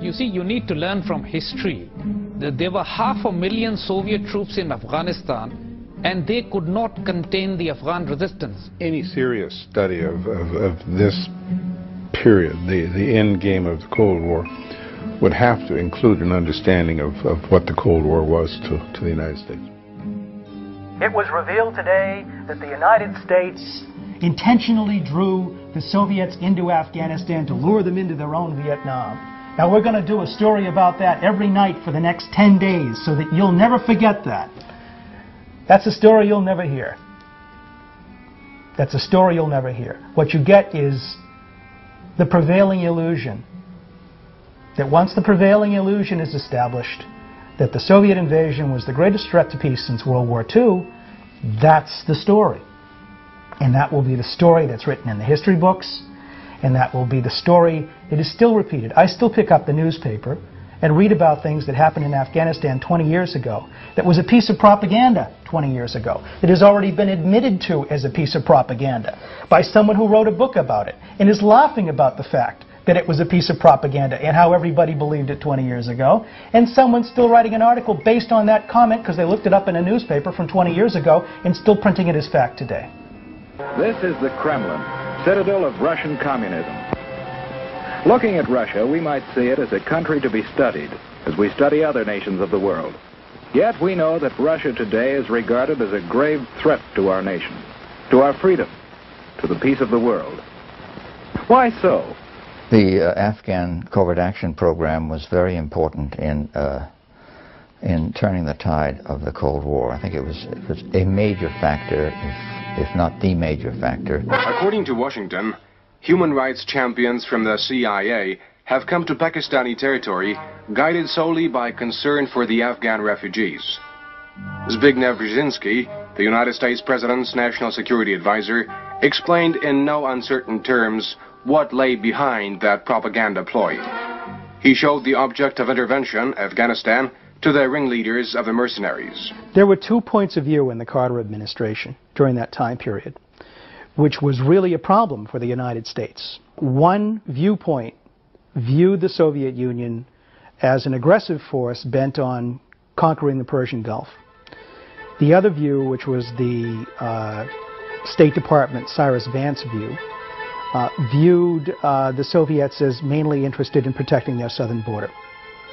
You see, you need to learn from history. There were 500,000 Soviet troops in Afghanistan, and they could not contain the Afghan resistance. Any serious study of this period, the end game of the Cold War, would have to include an understanding of what the Cold War was to the United States. It was revealed today that the United States intentionally drew the Soviets into Afghanistan to lure them into their own Vietnam. Now we're going to do a story about that every night for the next 10 days so that you'll never forget that. That's a story you'll never hear. That's a story you'll never hear. What you get is the prevailing illusion that once the prevailing illusion is established that the Soviet invasion was the greatest threat to peace since World War II, that's the story. And that will be the story that's written in the history books, and that will be the story that is still repeated. I still pick up the newspaper and read about things that happened in Afghanistan 20 years ago that was a piece of propaganda 20 years ago, that has already been admitted to as a piece of propaganda by someone who wrote a book about it and is laughing about the fact that it was a piece of propaganda and how everybody believed it 20 years ago, and someone's still writing an article based on that comment because they looked it up in a newspaper from 20 years ago and still printing it as fact today. This is the Kremlin, citadel of Russian communism. Looking at Russia, we might see it as a country to be studied, as we study other nations of the world. Yet we know that Russia today is regarded as a grave threat to our nation, to our freedom, to the peace of the world. Why so? The Afghan covert action program was very important in turning the tide of the Cold War. I think it was a major factor, if not the major factor. According to Washington, human rights champions from the CIA have come to Pakistani territory guided solely by concern for the Afghan refugees. Zbigniew Brzezinski, the United States President's national security advisor, explained in no uncertain terms what lay behind that propaganda ploy. He showed the object of intervention, Afghanistan, to the ringleaders of the mercenaries. There were 2 points of view in the Carter administration during that time period, which was really a problem for the United States. One viewpoint viewed the Soviet Union as an aggressive force bent on conquering the Persian Gulf. The other view, which was the State Department Cyrus Vance view, viewed the Soviets as mainly interested in protecting their southern border.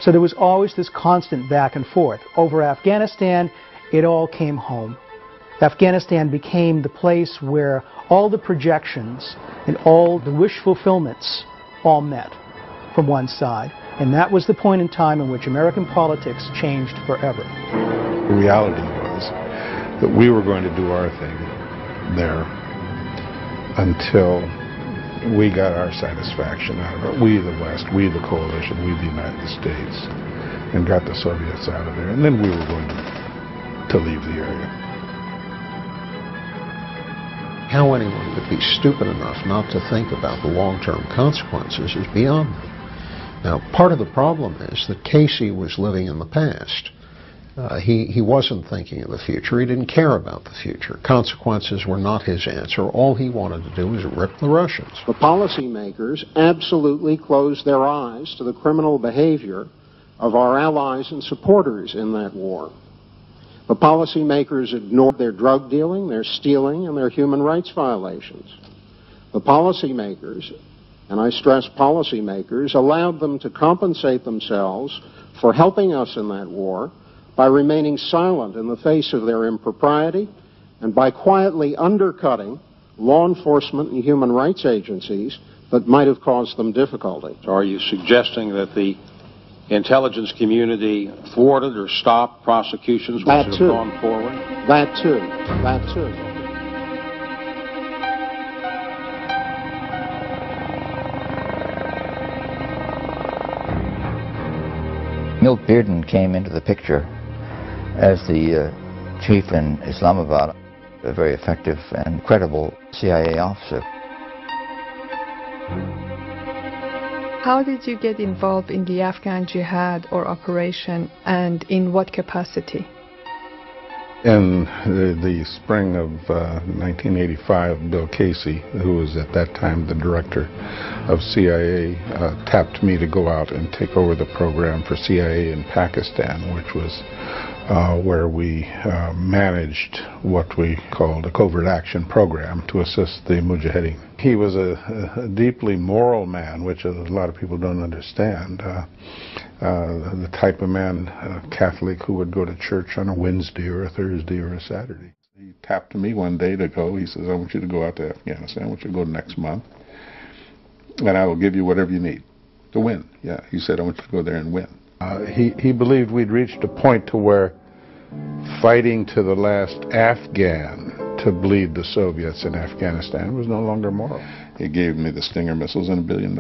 So there was always this constant back and forth. Over Afghanistan, it all came home. Afghanistan became the place where all the projections and all the wish fulfillments all met from one side. And that was the point in time in which American politics changed forever. The reality was that we were going to do our thing there until we got our satisfaction out of it. We, the West, we, the coalition, we, the United States, and got the Soviets out of there. And then we were going to leave the area. How anyone could be stupid enough not to think about the long-term consequences is beyond me. Now, part of the problem is that Casey was living in the past. He wasn't thinking of the future. He didn't care about the future. Consequences were not his answer. All he wanted to do was rip the Russians. The policymakers absolutely closed their eyes to the criminal behavior of our allies and supporters in that war. The policymakers ignored their drug dealing, their stealing, and their human rights violations. The policymakers, and I stress policymakers, allowed them to compensate themselves for helping us in that war by remaining silent in the face of their impropriety and by quietly undercutting law enforcement and human rights agencies that might have caused them difficulty. Are you suggesting that the intelligence community thwarted or stopped prosecutions which have gone forward? That too. That too. Milt Bearden came into the picture as the chief in Islamabad, a very effective and credible CIA officer. How did you get involved in the Afghan jihad or operation, and in what capacity? In the spring of 1985, Bill Casey, who was at that time the director of CIA, tapped me to go out and take over the program for CIA in Pakistan, which was where we managed what we called a covert action program to assist the Mujahideen. He was a deeply moral man, which a lot of people don't understand. The type of man, Catholic, who would go to church on a Wednesday or a Thursday or a Saturday. He tapped me one day to go. He says, I want you to go out to Afghanistan. I want you to go next month, and I will give you whatever you need to win. Yeah, he said, I want you to go there and win. He believed we'd reached a point to where fighting to the last Afghan to bleed the Soviets in Afghanistan was no longer moral. He gave me the Stinger missiles and $1 billion.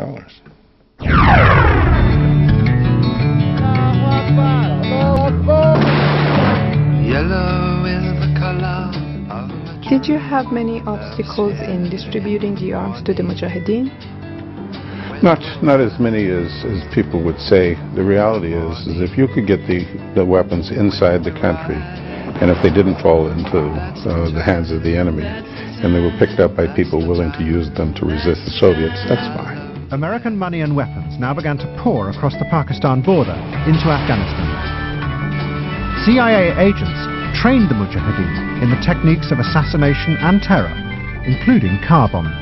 Yellow is the color of... Did you have many obstacles in distributing the arms to the Mujahideen? Not as many as people would say. The reality is if you could get the weapons inside the country, and if they didn't fall into the hands of the enemy, and they were picked up by people willing to use them to resist the Soviets, that's fine. American money and weapons now began to pour across the Pakistan border into Afghanistan. CIA agents trained the Mujahideen in the techniques of assassination and terror, including car bombing.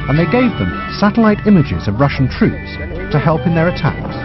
And they gave them satellite images of Russian troops to help in their attacks.